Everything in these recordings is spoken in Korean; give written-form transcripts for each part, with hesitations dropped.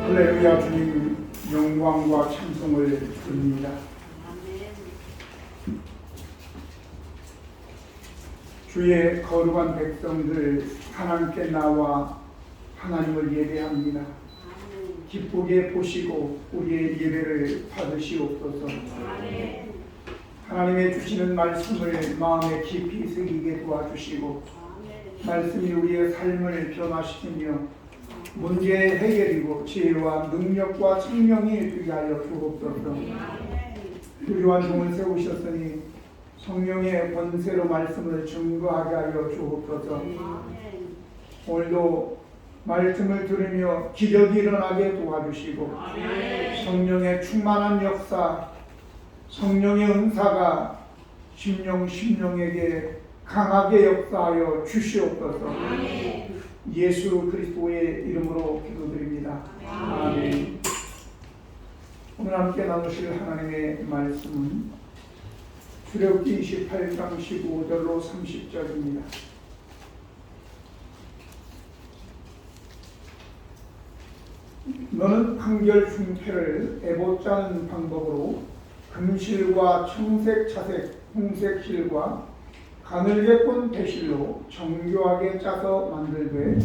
할렐루야. 주님 영광과 찬송을 드립니다. 주의 거룩한 백성들 하나님께 나와 하나님을 예배합니다. 기쁘게 보시고 우리의 예배를 받으시옵소서. 하나님의 주시는 말씀을 마음에 깊이 새기게 도와주시고 말씀이 우리의 삶을 변화시키며 문제의 해결이고 지혜와 능력과 생명이 되게 하여 주옵소서. 유리한 종을 세우셨으니 성령의 권세로 말씀을 증거하게 하여 주옵소서. 오늘도 말씀을 들으며 기적이 일어나게 도와주시고 성령의 충만한 역사, 성령의 은사가 심령에게 강하게 역사하여 주시옵소서. 예수 그리스도의 이름으로 기도드립니다. 아멘. 오늘 함께 나누실 하나님의 말씀은 출애굽기 28장 15절로 30절입니다. 너는 판결 흉패를 에봇 짜는 방법으로 금실과 청색, 차색, 홍색 실과 가늘게 꼰 배실로 정교하게 짜서 만들되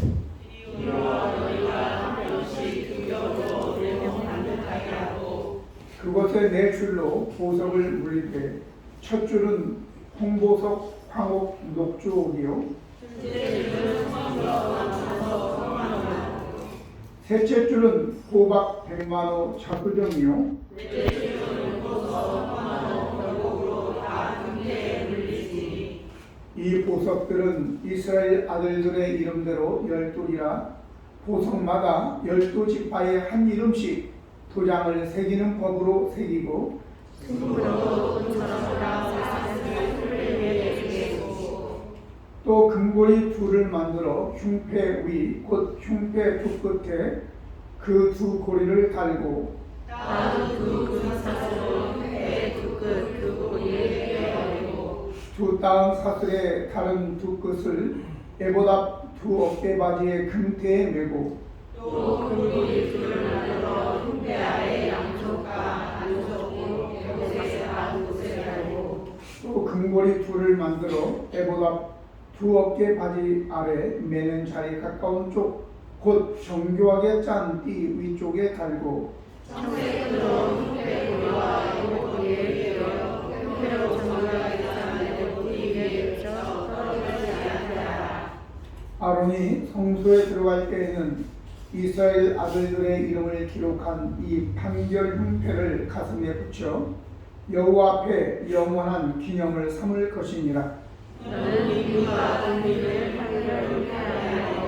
그것에 네 줄로 보석을 물리되 첫 줄은 홍보석, 황옥, 녹주옥이요 셋째 줄은 호박, 백만호, 자구정이요 이 보석들은 이스라엘 아들들의 이름대로 12이라 보석마다 12지파의 한 이름씩 도장을 새기는 법으로 새기고 또 금고리 둘을 만들어 흉패 위 곧 흉패 두 끝에 그 두 고리를 달고 두 따은 사슬의 다른 두 끝을 에봇 앞 두 어깨바지의 금태에 메고 또 금고리 둘을 만들어 흉패 아래 양쪽과 안쪽 에봇의 한 곳에 달고 또 금고리 둘을 만들어 에봇 앞 두 어깨바지 아래 매는 자리에 가까운 쪽 곧 정교하게 짠 띠 위쪽에 달고 청색으로 흉패 고리와 에봇 고리를 끼워 흉패로 정교하게 짠 에봇 띠 위에 붙여 떨어지지 않게 하라. 아론이 성소에 들어갈 때에는 이스라엘 아들들의 이름을 기록한 이 판결 흉패를 가슴에 붙여 여호와 앞에 영원한 기념을 삼을 것이니라. 너는 민과 국민을 판결 흉패하여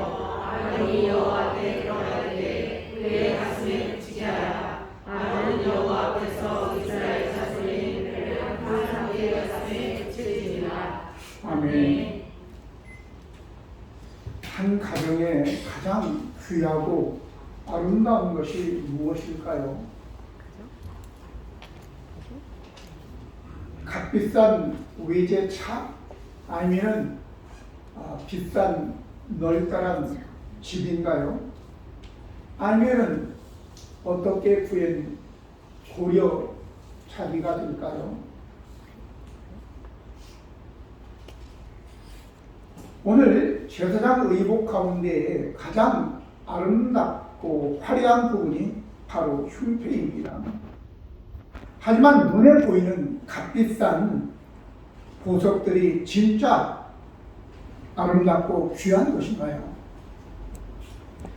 아론이 여호와 앞에 들어갈 때 그의 가슴에 붙이게 하라. 아론은 여호와 앞에서 이스라엘 자손의 흉패를 항상 그의 가슴에 붙이리라. 아멘. 한 가정에 가장 귀하고 아름다운 것이 무엇일까요? 값비싼 외제차? 아니면 비싼 널따란 집인가요? 아니면 어떻게 구한 고려 차비가 될까요? 오늘 제사장 의복 가운데 가장 아름답고 화려한 부분이 바로 흉패입니다. 하지만 눈에 보이는 값비싼 보석들이 진짜 아름답고 귀한 것인가요?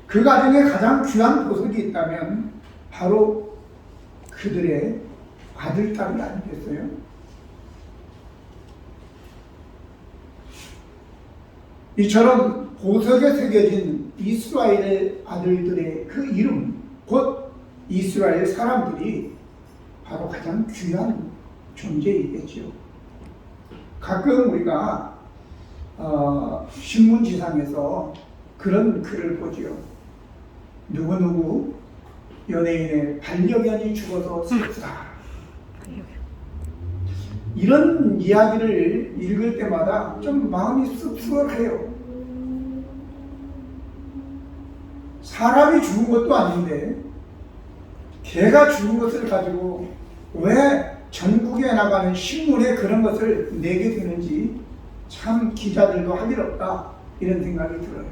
그 가정에 가장 귀한 보석이 있다면 바로 그들의 아들, 딸이 아니겠어요? 이처럼 보석에 새겨진 이스라엘 아들들의 그 이름, 곧 이스라엘 사람들이 바로 가장 귀한 존재이겠죠. 가끔 우리가 신문지상에서 그런 글을 보죠. 누구누구 연예인의 반려견이 죽어서 슬프다. 이런 이야기를 읽을 때마다 좀 마음이 씁쓸해요. 사람이 죽은 것도 아닌데 개가 죽은 것을 가지고 왜 전국에 나가는 신문에 그런 것을 내게 되는지 참 기자들도 할 일 없다 이런 생각이 들어요.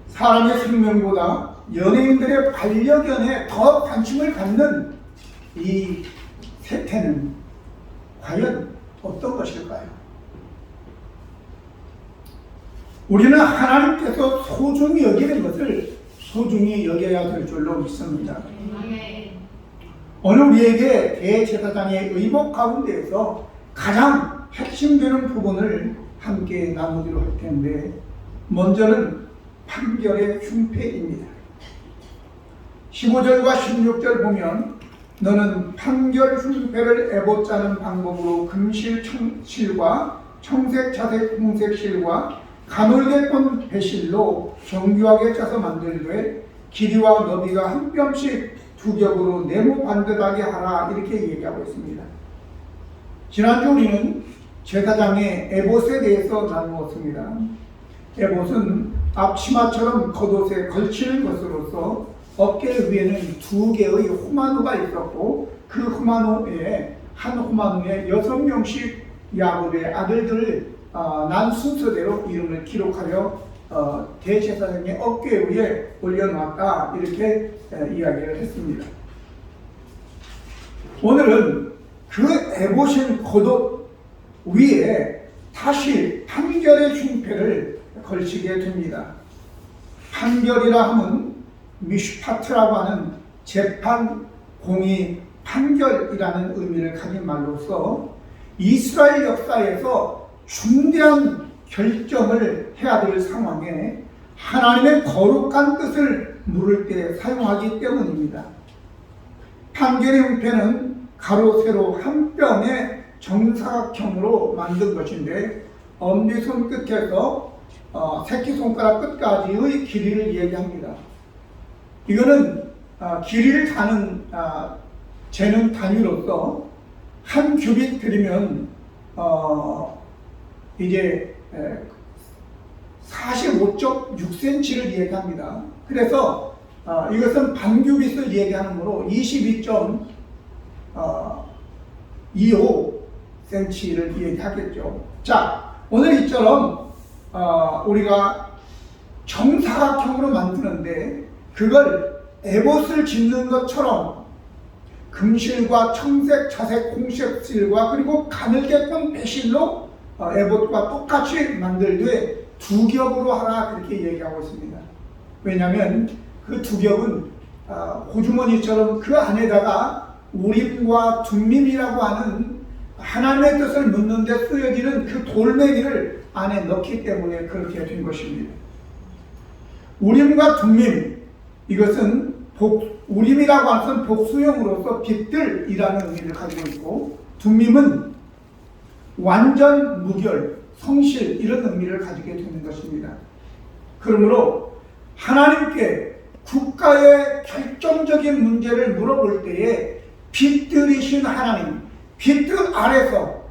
사람의 생명보다 연예인들의 반려견에 더 관심을 갖는 이 세태는 과연 어떤 것일까요? 우리는 하나님께서 소중히 여기는 것을 소중히 여겨야 될 줄로 믿습니다. 오늘 우리에게 대제사장의 의복 가운데에서 가장 핵심되는 부분을 함께 나누기로 할 텐데, 먼저는 판결의 흉패입니다. 15절과 16절 보면 너는 판결 흉패를 애봇자는 방법으로 금실실과 청색, 자색, 홍색실과 가늘게 꼰 배실로 정교하게 짜서 만들되 길이와 너비가 한 뼘씩 두 겹으로 네모 반듯하게 하라 이렇게 얘기하고 있습니다. 지난주 우리는 제사장의 에봇에 대해서 나누었습니다. 에봇은 앞치마처럼 겉옷에 걸치는 것으로서 어깨 위에는 두 개의 호마노가 있었고 그 호마노에 한 호마노에 6명씩 야곱의 아들들을 난 순서대로 이름을 기록하여 대제사장의 어깨 위에 올려놓았다 이렇게 이야기를 했습니다. 오늘은 그 에봇인 겉옷 위에 다시 판결의 흉패를 걸치게 됩니다. 판결이라 하면 미슈파트라고 하는 재판, 공의, 판결이라는 의미를 가진 말로서 이스라엘 역사에서 중대한 결정을 해야 될 상황에 하나님의 거룩한 뜻을 물을 때 사용하기 때문입니다. 판결의 형태는 가로 세로 한 뼘의 정사각형으로 만든 것인데 엄지손 끝에서 새끼손가락 끝까지의 길이를 얘기합니다. 이거는 길이를 재는 단위로서 한 규빗 그리면 이제 45.6cm를 얘기합니다. 그래서 이것은 반규빗을 얘기하므로 22.25cm를 얘기하겠죠. 자, 오늘 이처럼 우리가 정사각형으로 만드는데 그걸 에봇을 짓는 것처럼 금실과 청색, 자색, 홍색실과 그리고 가늘게 꼰 배실로 에봇과 똑같이 만들되 두 겹으로 하라 그렇게 얘기하고 있습니다. 왜냐하면 그 두 겹은 호주머니처럼 그 안에다가 우림과 둠밈이라고 하는 하나님의 뜻을 묻는 데 쓰여지는 그 돌멩이를 안에 넣기 때문에 그렇게 된 것입니다. 우림과 둠밈, 이것은 우림이라고 하는 것은 복수형으로서 빛들이라는 의미를 가지고 있고 둠밈은 완전 무결, 성실 이런 의미를 가지게 되는 것입니다. 그러므로 하나님께 국가의 결정적인 문제를 물어볼 때에 빛들이신 하나님, 빛들 아래서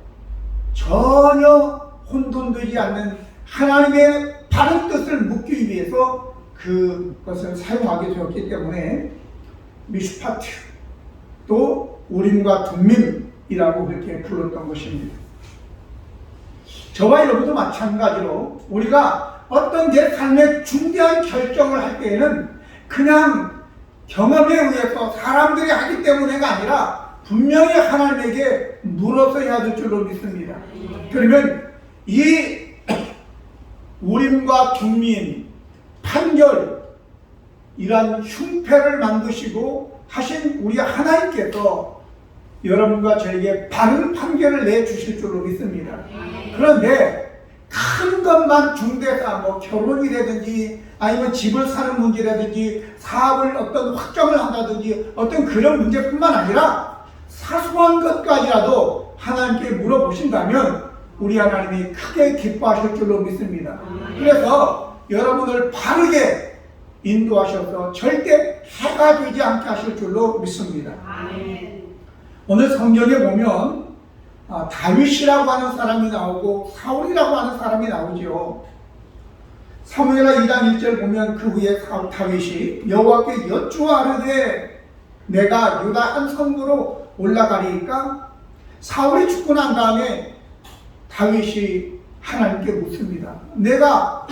전혀 혼돈되지 않는 하나님의 바른 뜻을 묻기 위해서 그것을 사용하게 되었기 때문에 미슈파트 또 우림과 둠밈이라고 그렇게 불렀던 것입니다. 저와 여러분도 마찬가지로 우리가 어떤 내 삶의 중대한 결정을 할 때에는 그냥 경험에 의해서 사람들이 하기 때문에가 아니라 분명히 하나님에게 물어서 해야 될 줄로 믿습니다. 그러면 이 우림과 둠밈, 판결 이러한 흉패를 만드시고 하신 우리 하나님께서 여러분과 저에게 바른 판결을 내주실 줄로 믿습니다. 그런데 큰 것만 중대사, 뭐 결혼이라든지 아니면 집을 사는 문제라든지 사업을 어떤 확정을 한다든지 어떤 그런 문제뿐만 아니라 사소한 것까지라도 하나님께 물어보신다면 우리 하나님이 크게 기뻐하실 줄로 믿습니다. 그래서 여러분을 바르게 인도하셔서 절대 해가 되지 않게 하실 줄로 믿습니다. 오늘 성경에 보면 다윗이라고 하는 사람이 나오고 사울이라고 하는 사람이 나오죠. 사무엘하 2장 1절 보면 그 후에 다윗이 여호와께 여쭈아르되 내가 유다 한 성으로 올라가리이까? 사울이 죽고 난 다음에 다윗이 하나님께 묻습니다. 내가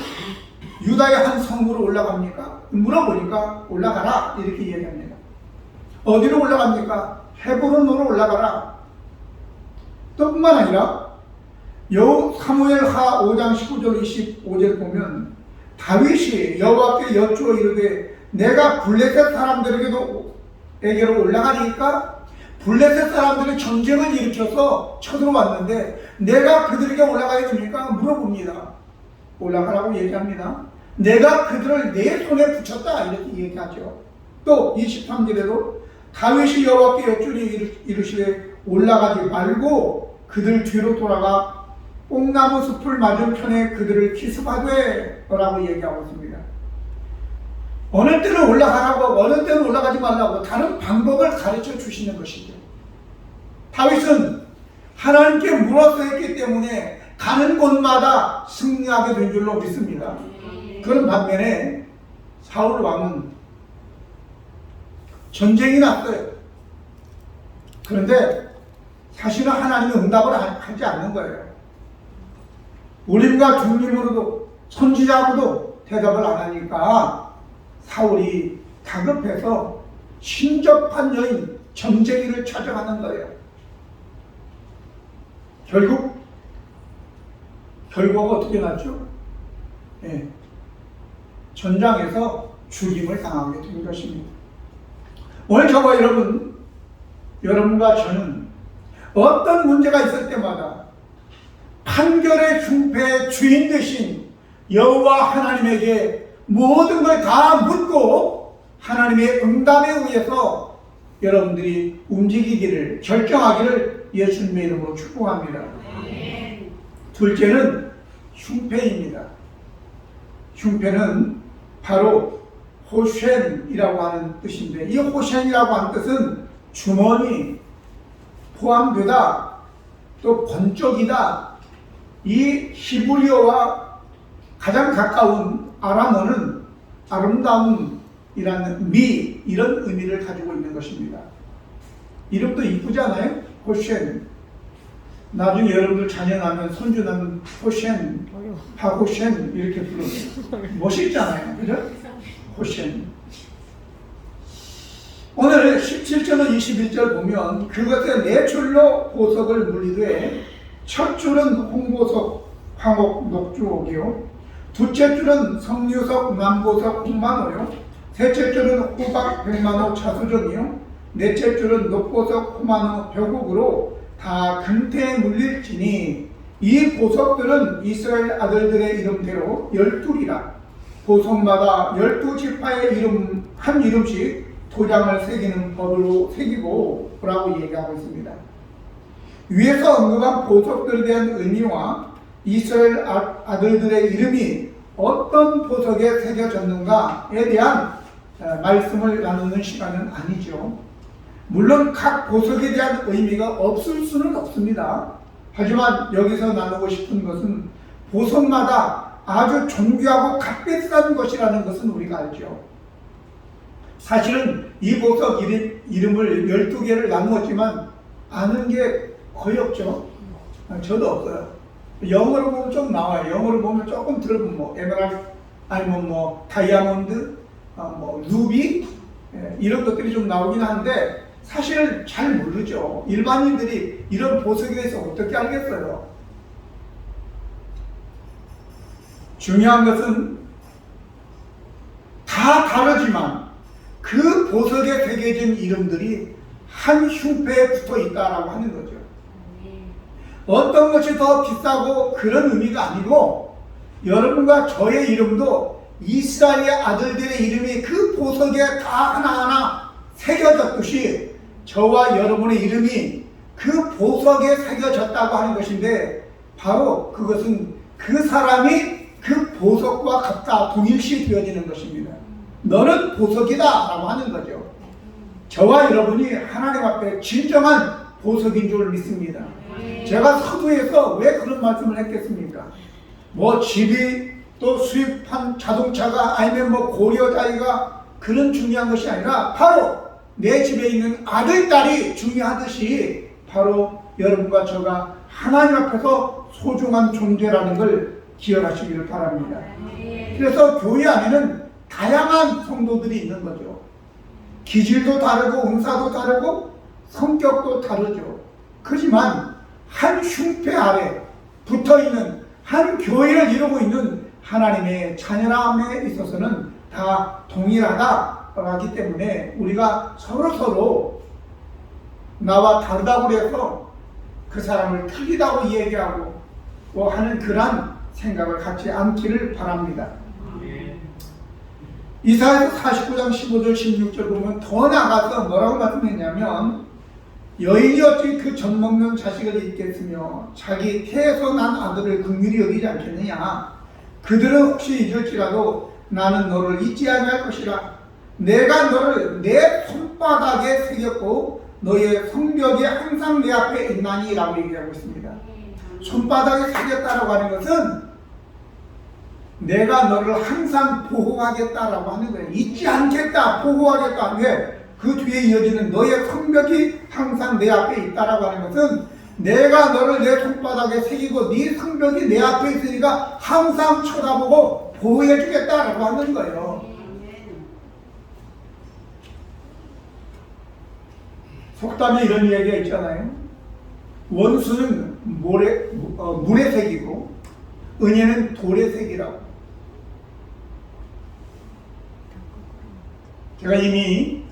유다의 한 성으로 올라갑니까? 물어보니까 올라가라 이렇게 얘기합니다. 어디로 올라갑니까? 헤브론으로 올라가라. 또 뿐만 아니라 사무엘하 5장 19절 25절 보면 다윗이 여호와께 여쭈어 이르되 내가 블레셋 사람들에게로 올라가니까 블레셋 사람들이 전쟁을 일으켜서 쳐들어왔는데 내가 그들에게 올라가야 됩니까? 물어봅니다. 올라가라고 얘기합니다. 내가 그들을 내 손에 붙였다 이렇게 얘기하죠. 또 23절에도 다윗이 여호와께 여쭈니 이르시되 올라가지 말고 그들 뒤로 돌아가 뽕나무 숲을 맞은편에 그들을 기습하되 라고 얘기하고 있습니다. 어느 때는 올라가라고 어느 때는 올라가지 말라고 다른 방법을 가르쳐 주시는 것이죠. 다윗은 하나님께 물어서 했기 때문에 가는 곳마다 승리하게 된 줄로 믿습니다. 그런 반면에 사울 왕은 전쟁이 났어요. 그런데 사실은 하나님이 응답을 하지 않는 거예요. 우림과 둠림으로도 선지자로도 대답을 안 하니까 사울이 다급해서 신접한 여인 점쟁이를 찾아가는 거예요. 결과가 어떻게 났죠? 네. 전장에서 죽임을 당하게 된 것입니다. 오늘 저와 여러분과 저는 어떤 문제가 있을 때마다 판결의 흉패의 주인 되신 여호와 하나님에게 모든 걸 다 묻고 하나님의 응답에 의해서 여러분들이 움직이기를 결정하기를 예수님의 이름으로 축복합니다. 둘째는 흉패입니다. 흉패는 바로 호셴이라고 하는 뜻인데 이 호셴이라고 하는 뜻은 주머니, 포함되다, 또 번쩍이다. 이 히브리어와 가장 가까운 아람어는 아름다움이라는 미 이런 의미를 가지고 있는 것입니다. 이름도 이쁘잖아요. 호셴. 나중에 여러분들 자녀 나면 손주 나면 호셴, 하호셴 이렇게 부르면 멋있잖아요. 그죠? 호셴. 오늘 17절로 21절 보면 그것에 네 줄로 보석을 물리되 첫 줄은 홍보석, 황옥, 녹주옥이요. 둘째 줄은 석류석, 남보석, 홍만호요. 셋째 줄은 호박, 백만호, 자수정이요. 넷째 줄은 녹보석, 호만호, 벼국으로 다 금태에 물릴지니 이 보석들은 이스라엘 아들들의 이름대로 12이라. 보석마다 12지파의 이름, 한 이름씩 도장을 새기는 법으로 새기고 라고 얘기하고 있습니다. 위에서 언급한 보석들에 대한 의미와 이스라엘 아들들의 이름이 어떤 보석에 새겨졌는가에 대한 말씀을 나누는 시간은 아니죠. 물론 각 보석에 대한 의미가 없을 수는 없습니다. 하지만 여기서 나누고 싶은 것은 보석마다 아주 존귀하고 값비싼 것이라는 것은 우리가 알죠. 사실은 이 보석 이름을 12개를 나누었지만 아는 게 거의 없죠. 저도 없어요. 영어로 보면 좀 나와요. 영어로 보면 조금 들어보면 뭐 에메랄드 아니면 뭐 다이아몬드, 뭐 루비 이런 것들이 좀 나오긴 하는데 사실 잘 모르죠. 일반인들이 이런 보석에 대해서 어떻게 알겠어요? 중요한 것은 다 다르지만 그 보석에 새겨진 이름들이 한 흉패에 붙어 있다라고 하는 거죠. 어떤 것이 더 비싸고 그런 의미가 아니고 여러분과 저의 이름도 이스라엘의 아들들의 이름이 그 보석에 다 하나하나 새겨졌듯이 저와 여러분의 이름이 그 보석에 새겨졌다고 하는 것인데 바로 그것은 그 사람이 그 보석과 같다 동일시 되어지는 것입니다. 너는 보석이다 라고 하는 거죠. 저와 여러분이 하나님 앞에 진정한 보석인 줄 믿습니다. 제가 서두에서 왜 그런 말씀을 했겠습니까? 뭐 집이 또 수입한 자동차가 아니면 뭐 고려자리가 그런 중요한 것이 아니라 바로 내 집에 있는 아들, 딸이 중요하듯이 바로 여러분과 저가 하나님 앞에서 소중한 존재라는 걸 기억하시기를 바랍니다. 그래서 교회 안에는 다양한 성도들이 있는 거죠. 기질도 다르고 은사도 다르고 성격도 다르죠. 그렇지만 한 흉패 아래 붙어있는 한 교회를 이루고 있는 하나님의 자녀함에 있어서는 다 동일하다고 하기 때문에 우리가 서로 나와 다르다고 해서 그 사람을 틀리다고 얘기하고 뭐 하는 그런 생각을 갖지 않기를 바랍니다. 이사야서 49장 15절 16절 보면 더 나아가서 뭐라고 말씀했냐면 여인이 어찌 그 젖 먹는 자식을 잊겠으며 자기 태에서 난 아들을 긍휼히 여기지 않겠느냐. 그들은 혹시 잊을지라도 나는 너를 잊지 아니할 것이라. 내가 너를 내 손바닥에 새겼고 너의 성벽이 항상 내 앞에 있나니 라고 얘기하고 있습니다. 손바닥에 새겼다라고 하는 것은 내가 너를 항상 보호하겠다라고 하는 거예요. 잊지 않겠다, 보호하겠다. 왜? 그 뒤에 이어지는 너의 성벽이 항상 내 앞에 있다라고 하는 것은 내가 너를 내 손바닥에 새기고 네 성벽이 내 앞에 있으니까 항상 쳐다보고 보호해 주겠다라고 하는 거예요. 속담에 이런 이야기가 있잖아요. 원수는 물에 새기고 은혜는 돌에 새기라고. 제가 이미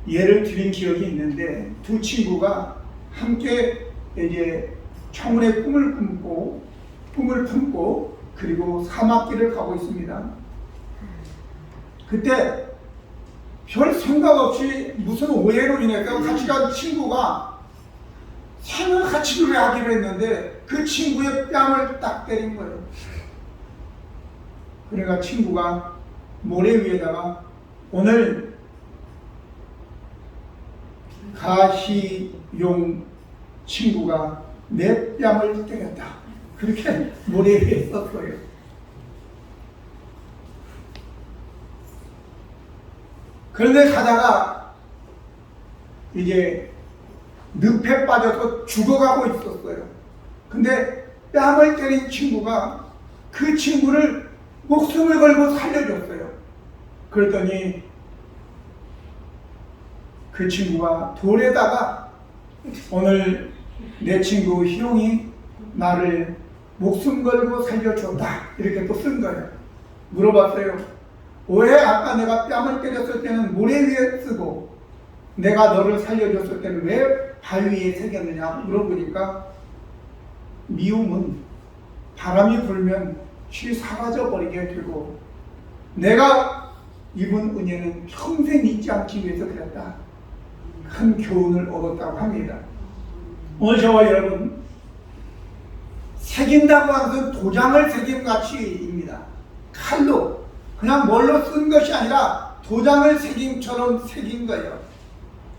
예를 드린 기억이 있는데 두 친구가 함께 이제 청운의 꿈을 품고 그리고 사막길을 가고 있습니다. 그때 별 생각 없이 무슨 오해로 인해서 같이 간 친구가 생을 같이 노래하기로 했는데 그 친구의 뺨을 딱 때린 거예요. 그러니까 친구가 모래 위에다가 오늘 가시용 친구가 내 뺨을 때렸다. 그렇게 모래 위에 썼어요. 그런데 가다가 이제 늪에 빠져서 죽어가고 있었어요. 근데 뺨을 때린 친구가 그 친구를 목숨을 걸고 살려줬어요. 그랬더니 그 친구가 돌에다가 오늘 내 친구 희용이 나를 목숨 걸고 살려줬다 이렇게 또 쓴 거예요. 물어봤어요. 왜 아까 내가 뺨을 때렸을 때는 모래 위에 쓰고 내가 너를 살려줬을 때는 왜 바위에 새겼느냐 물어보니까 미움은 바람이 불면 쉬 사라져 버리게 되고 내가 입은 은혜는 평생 잊지 않기 위해서 그랬다. 큰 교훈을 얻었다고 합니다. 오늘 저와 여러분 새긴다고 하는 것은 도장을 새긴 가치입니다. 칼로 그냥 뭘로 쓴 것이 아니라 도장을 새김처럼 새긴 거예요.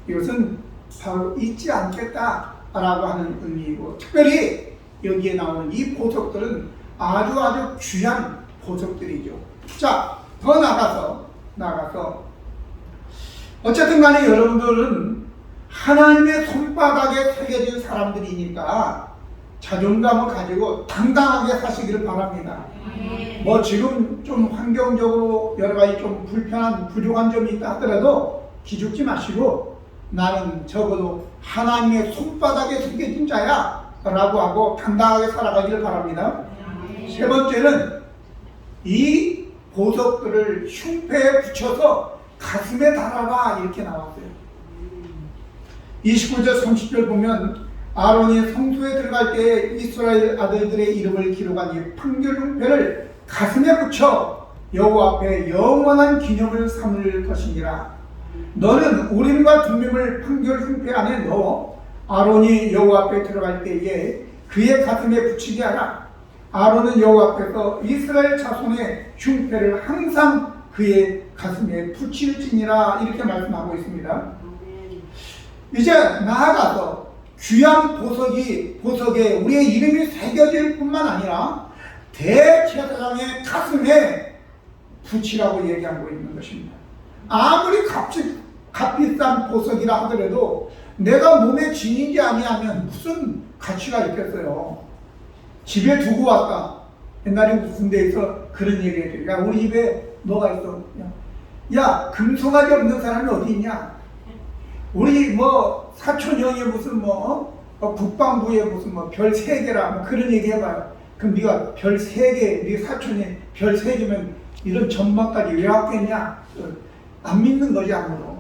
이것은 바로 잊지 않겠다라고 하는 의미이고 특별히 여기에 나오는 이 보석들은 아주 귀한 보석들이죠. 자, 더 나가서 어쨌든 간에 여러분들은 하나님의 손바닥에 새겨진 사람들이니까 자존감을 가지고 당당하게 사시기를 바랍니다. 뭐 지금 좀 환경적으로 여러 가지 좀 불편한 부족한 점이 있다 하더라도 기죽지 마시고 나는 적어도 하나님의 손바닥에 새겨진 자야 라고 하고 당당하게 살아가기를 바랍니다. 세 번째는 이 보석들을 흉패에 붙여서 가슴에 달아라 이렇게 나왔어요. 29절 30절 보면 아론이 성소에 들어갈 때 이스라엘 아들들의 이름을 기록한 이 판결 흉패를 가슴에 붙여 여호와 앞에 영원한 기념을 삼을 것이니라. 너는 우림과 둠밈을 판결 흉패 안에 넣어 아론이 여호와 앞에 들어갈 때에 그의 가슴에 붙이게 하라. 아론은 여호와 앞에서 이스라엘 자손의 흉패를 항상 그의 가슴에 붙일지니라 이렇게 말씀하고 있습니다. 이제 나아가서 귀한 보석에 우리의 이름이 새겨질 뿐만 아니라 대제사장의 가슴에 붙이라고 얘기하고 있는 것입니다. 아무리 값비싼 보석이라 하더라도 내가 몸에 지니지 아니하면 무슨 가치가 있겠어요. 집에 두고 왔다. 옛날에 군대에서 그런 얘기했죠. 야, 우리 집에 뭐가 있어? 야, 금송아지 없는 사람이 어디 있냐? 우리 뭐 사촌 형이 무슨 국방부에 무슨 별 3개라 뭐 그런 얘기 해봐요. 그럼 네가 별 3개, 네 사촌이 별 3개면 이런 전망까지 왜 왔겠냐? 안 믿는 거지 아무도.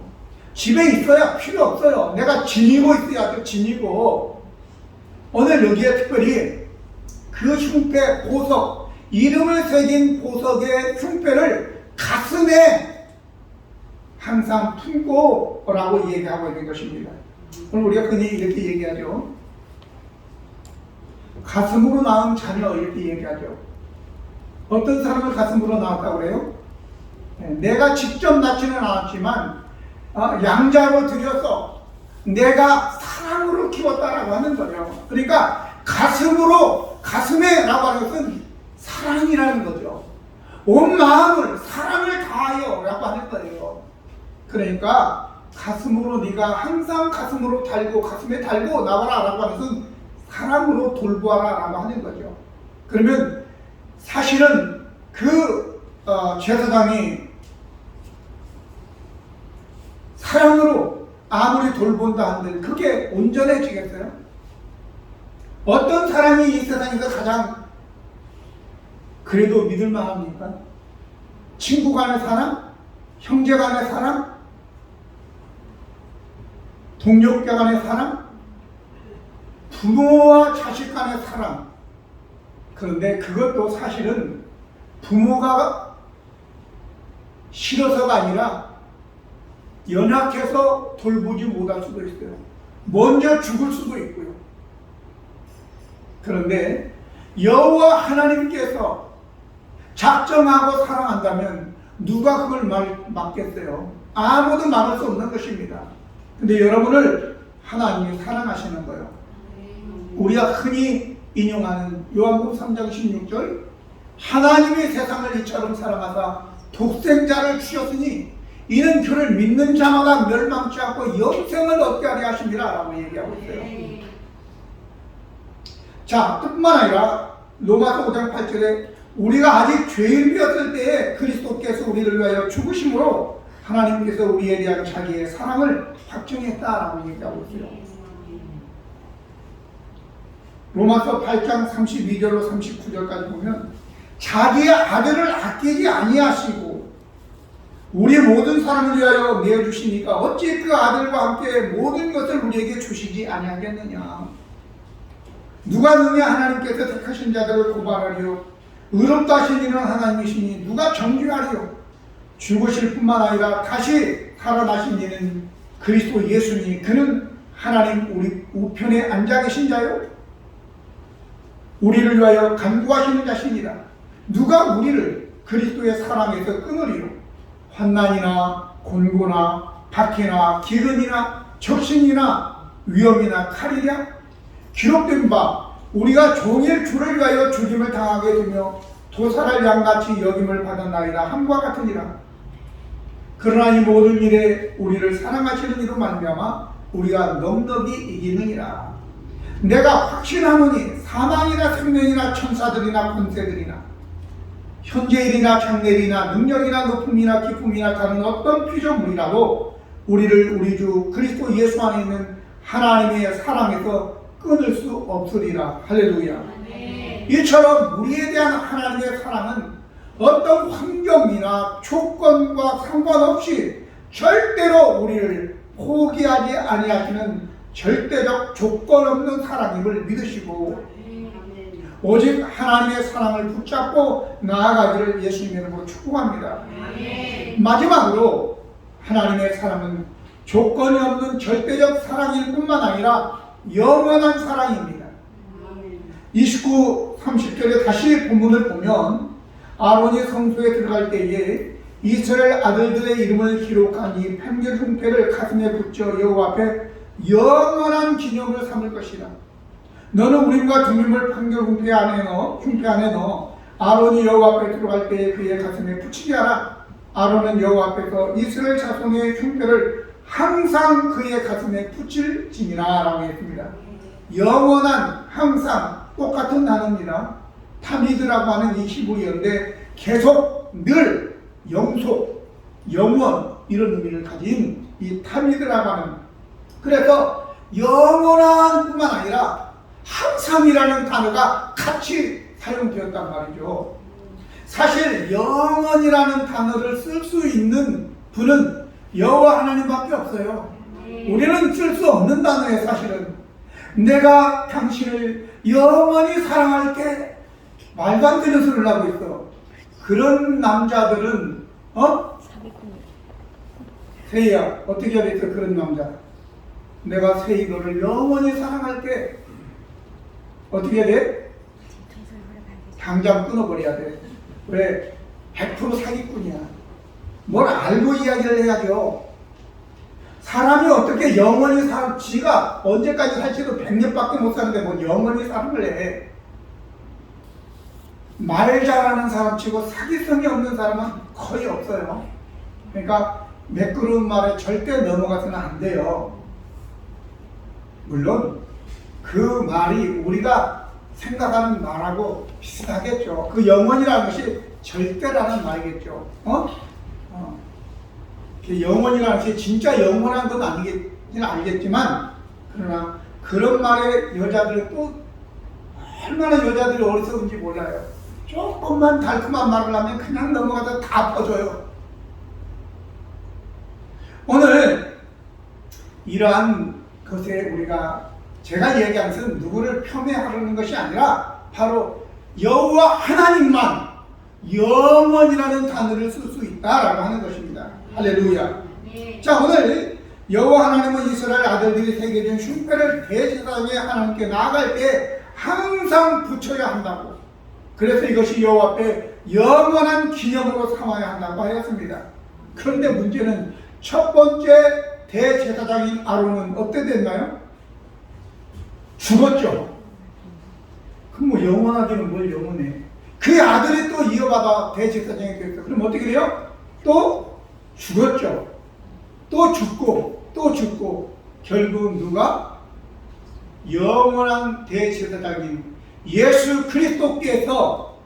집에 있어야 필요 없어요. 내가 지니고 있어야죠. 지니고. 오늘 여기에 특별히 그 흉패 보석, 이름을 새긴 보석의 흉패를 가슴에 항상 품고 오라고 얘기하고 있는 것입니다. 오늘 우리가 흔히 이렇게 얘기하죠. 가슴으로 낳은 자녀 이렇게 얘기하죠. 어떤 사람을 가슴으로 낳았다고 그래요? 내가 직접 낳지는 않았지만 양자로 들여서 내가 사랑으로 키웠다라고 하는 거예요. 그러니까 가슴에 라고 하는 것은 사랑이라는 거죠. 온 마음을 사랑을 다하여 라고 하는 거예요. 그러니까 가슴으로 네가 항상 가슴으로 달고 가슴에 달고 나와라 라고 하는 것은 사랑으로 돌보아라 라고 하는 거죠. 그러면 사실은 그 제사장이 사랑으로 아무리 돌본다 한들 그게 온전해지겠어요? 어떤 사람이 이 세상에서 가장 그래도 믿을만 합니까? 친구 간의 사랑? 형제 간의 사랑? 동력자 간의 사랑? 부모와 자식 간의 사랑. 그런데 그것도 사실은 부모가 싫어서가 아니라 연약해서 돌보지 못할 수도 있어요. 먼저 죽을 수도 있고요. 그런데 여호와 하나님께서 작정하고 사랑한다면 누가 그걸 막겠어요? 아무도 막을 수 없는 것입니다. 근데 여러분을 하나님이 사랑하시는 거예요. 우리가 흔히 인용하는 요한복음 3장 16절, 하나님이 세상을 이처럼 사랑하사 독생자를 주셨으니 이는 그를 믿는 자마다 멸망치 않고 영생을 얻게 하려 하심이라 라고 얘기하고 있어요. 자, 뿐만 아니라 로마서 5장 8절에 우리가 아직 죄인이었을 때에 그리스도께서 우리를 위하여 죽으심으로 하나님께서 우리에 대한 자기의 사랑을 확증했다라고 얘기하고 있어요. 로마서 8장 32절로 39절까지 보면 자기의 아들을 아끼지 아니하시고 우리 모든 사람을 위하여 내어주시니까 어찌 그 아들과 함께 모든 것을 우리에게 주시지 아니하겠느냐. 누가 능히 하나님께서 택하신 자들을 고발하리요 의롭다 하신 이는 하나님이시니 누가 정죄하리요. 죽으실 뿐만 아니라 다시 살아나신 이는 그리스도 예수니 그는 하나님 우리 우편에 앉아 계신 자요 우리를 위하여 간구하시는 자신이라. 누가 우리를 그리스도의 사랑에서 끊으리요. 환난이나 곤고나 박해나 기근이나 적신이나 위험이나 칼이랴. 기록된 바 우리가 종일 주를 위하여 죽임을 당하게 되며 도살할 양같이 여김을 받았나이다 함과 같으니라. 그러나 이 모든 일에 우리를 사랑하시는 이로 말미암아 우리가 넉넉히 이기느니라. 내가 확신하노니 사망이나 생명이나 천사들이나 권세들이나 현재일이나 장래일이나 능력이나 높음이나 기쁨이나 다른 어떤 피조물이라도 우리를 우리 주 그리스도 예수 안에 있는 하나님의 사랑에서 끊을 수 없으리라. 할렐루야. 이처럼 우리에 대한 하나님의 사랑은 어떤 환경이나 조건과 상관없이 절대로 우리를 포기하지 아니하시는 절대적 조건 없는 사랑임을 믿으시고 오직 하나님의 사랑을 붙잡고 나아가기를 예수님의 이름으로 축복합니다. 마지막으로 하나님의 사랑은 조건이 없는 절대적 사랑일 뿐만 아니라 영원한 사랑입니다. 29, 30절에 다시 본문을 보면 아론이 성소에 들어갈 때에 이스라엘 아들들의 이름을 기록한 이 판결 흉패를 가슴에 붙여 여호와 앞에 영원한 기념을 삼을 것이다. 너는 우림과 둠림을 판결 흉패 안에 넣어 아론이 여호와 앞에 들어갈 때 그의 가슴에 붙이게 하라. 아론은 여호와 앞에서 이스라엘 자손의 흉패를 항상 그의 가슴에 붙일지니라 라고 했습니다. 영원한, 항상 똑같은 단어입니다. 타미드라고 하는 이 히브리어인데 계속, 늘, 영속, 영원 이런 의미를 가진 이 타미드라고 하는, 그래서 영원한 뿐만 아니라 항상이라는 단어가 같이 사용되었단 말이죠. 사실 영원이라는 단어를 쓸 수 있는 분은 여호와 하나님밖에 없어요. 우리는 쓸 수 없는 단어예요. 사실은 내가 당신을 영원히 사랑할게, 말도 안 되는 소리를 하고 있어. 그런 남자들은 세희야 어떻게 해야 돼? 그런 남자, 내가 세희 너를 영원히 사랑할게, 어떻게 해야 돼? 당장 끊어버려야 돼. 왜? 100% 사기꾼이야. 뭘 알고 이야기를 해야죠. 사람이 어떻게 영원히 지가 언제까지 살지도 100년밖에 못 사는데 뭐 영원히 사는 해. 말 잘하는 사람 치고 사기성이 없는 사람은 거의 없어요. 그러니까 매끄러운 말에 절대 넘어가서는 안 돼요. 물론 그 말이 우리가 생각하는 말하고 비슷하겠죠. 그 영원이라는 것이 절대라는 말이겠죠. 영원이라는 것이 진짜 영원한 건 아니겠지는 알겠지만, 그러나 그런 말에 여자들은 또 얼마나 여자들이 어리석은지 몰라요. 조금만 달콤한 말을 하면 그냥 넘어가서 다 퍼져요. 오늘 이러한 것에 우리가, 제가 얘기하는 것은 누구를 폄훼하려는 것이 아니라 바로 여호와 하나님만 영원이라는 단어를 쓸 수 있다라고 하는 것입니다. 할렐루야. 자, 오늘 여호와 하나님은 이스라엘 아들들이 새게 된 흉패를 대제사장의 하나님께 나아갈 때 항상 붙여야 한다고, 그래서 이것이 여호와 앞에 영원한 기념으로 삼아야 한다고 하였습니다. 그런데 문제는 첫 번째 대제사장인 아론은 어떻게 됐나요? 죽었죠. 그럼 뭐 영원하기는 뭘 영원해. 그의 아들이 또 이어받아 대제사장이 됐어. 그럼 어떻게 돼요? 또 죽었죠. 또 죽고 또 죽고 결국 누가? 영원한 대제사장인 예수 그리스도께서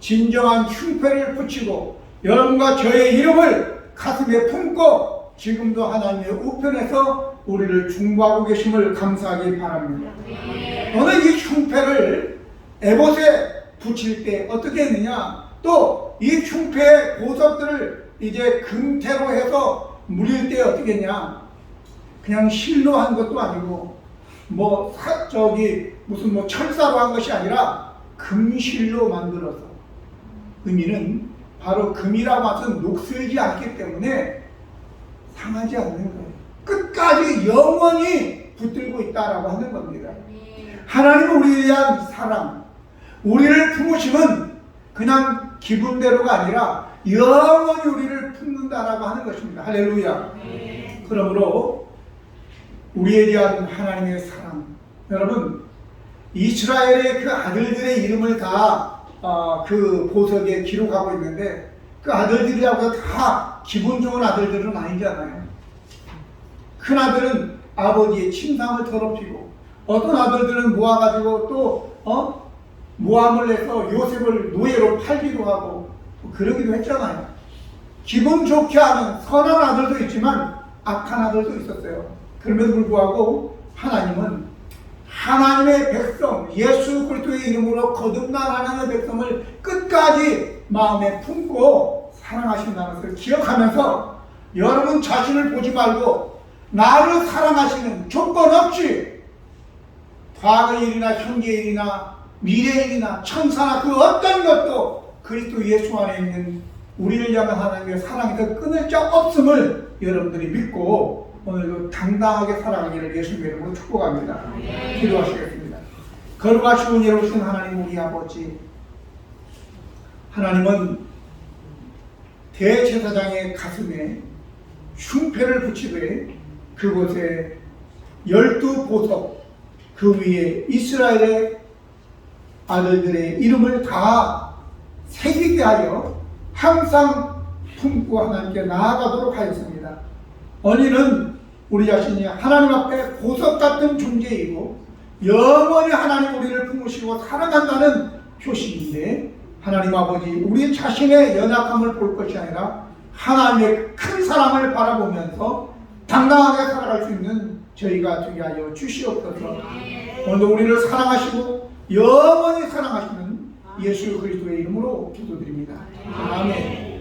진정한 흉패를 붙이고 여러분과 저의 이름을 가슴에 품고 지금도 하나님의 우편에서 우리를 중보하고 계심을 감사하기 바랍니다. 오늘 이 흉패를 에봇에 붙일 때 어떻게 했느냐, 또 이 흉패의 보석들을 이제 금태로 해서 물릴 때 어떻게 했냐, 그냥 실로 한 것도 아니고 무슨 철사로 한 것이 아니라 금실로 만들어서, 의미는 바로 금이라고 해서 녹슬지 않기 때문에 상하지 않는 거예요. 끝까지 영원히 붙들고 있다라고 하는 겁니다. 하나님은 우리에 대한 사랑, 우리를 품으심은 그냥 기분대로가 아니라 영원히 우리를 품는다라고 하는 것입니다. 할렐루야. 그러므로 우리에 대한 하나님의 사랑, 여러분 이스라엘의 그 아들들의 이름을 다 그 보석에 기록하고 있는데, 그 아들들이라고 해서 다 기분 좋은 아들들은 아니잖아요. 큰 아들은 아버지의 침상을 더럽히고, 어떤 아들들은 모아가지고 또 모함을 해서 요셉을 노예로 팔기도 하고 그러기도 했잖아요. 기분 좋게 하는 선한 아들도 있지만 악한 아들도 있었어요. 그럼에도 불구하고 하나님은 하나님의 백성, 예수 그리스도의 이름으로 거듭난 하나님의 백성을 끝까지 마음에 품고 사랑하신다는 것을 기억하면서, 여러분 자신을 보지 말고 나를 사랑하시는 조건 없이 과거의 일이나 현재의 일이나 미래의 일이나 천사나 그 어떤 것도 그리스도 예수 안에 있는 우리를 향한 하나님의 사랑에서 끊을 자 없음을 여러분들이 믿고 오늘도 당당하게 살아가기를 예수님의 이름으로 축복합니다. 기도하시겠습니다. 거룩하시고 은혜로우신 하나님 우리 아버지, 하나님은 대제사장의 가슴에 흉패를 붙이되 그곳에 12보석, 그 위에 이스라엘의 아들들의 이름을 다 색이 대하여 항상 품고 하나님께 나아가도록 하였습니다. 언니는 우리 자신이 하나님 앞에 보석 같은 존재이고 영원히 하나님 우리를 품으시고 사랑한다는 표식인데, 하나님 아버지 우리 자신의 연약함을 볼 것이 아니라 하나님의 큰 사랑을 바라보면서 당당하게 살아갈 수 있는 저희가 되게 하여 주시옵소서. 오늘도 우리를 사랑하시고 영원히 사랑하시는 예수 그리스도의 이름으로 기도드립니다. 아멘.